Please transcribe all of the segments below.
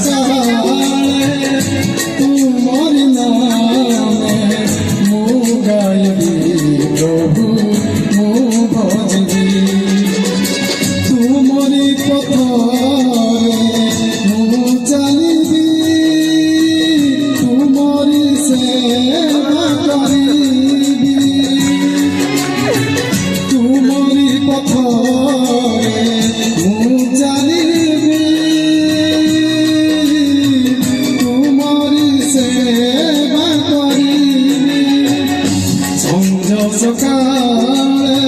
सकाळे तुमरी नामे मु गायबी प्रभु मु भजबी तुमरी पथरे मु चलिबी तुमरी सेवा करिबी तुमरी पथरे मु चलिबी तुमरी सेवा करिबी संज सकाळे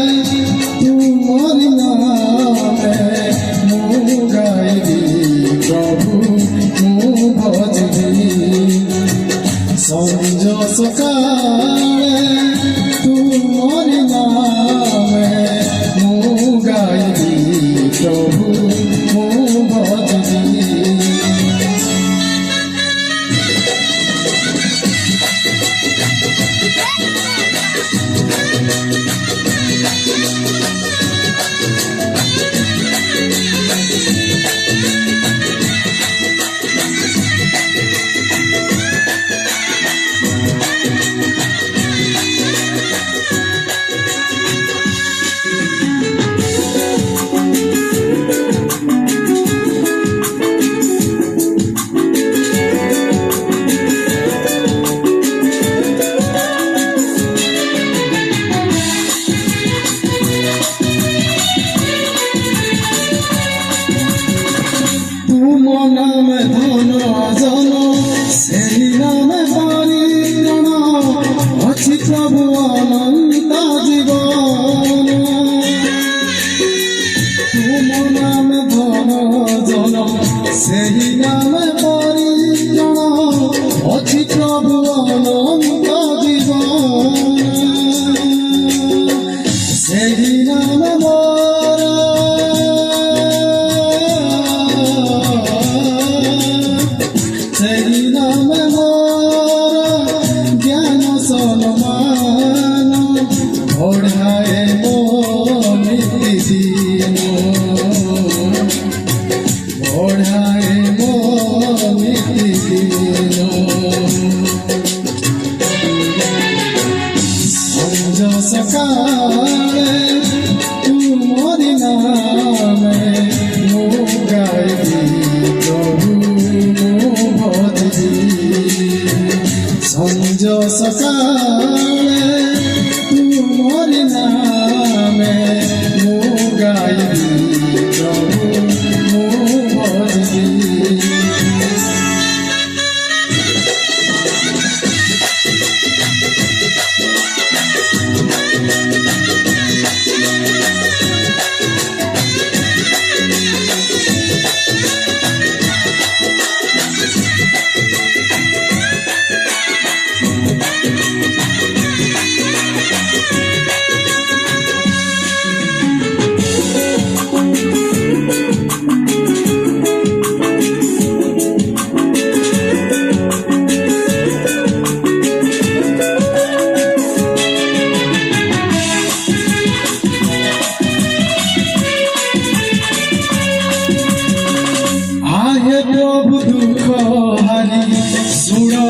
तुमरी नामे मु गायबी प्रभु मु भजबी संज सकाळे तुमरी नामे मु गायबी प्रभु मु भजबी नाम धन जन से नाम परिगण अच्छी प्रभु अनंत जीवन तुम नाम धन जन से नाम परिगण अच्छी प्रभु अनंत जीवन से नाम सही नाम मोरा ज्ञान सम्मान बढ़ाए मो नीति बढ़ाए मो नीति संज सकाळे तुमरी नामे मु गायबी प्रभु संज सकाळे तुमरी नामे मु गायबी प्रभु मु भजबी प्रभु दुख हारी सुन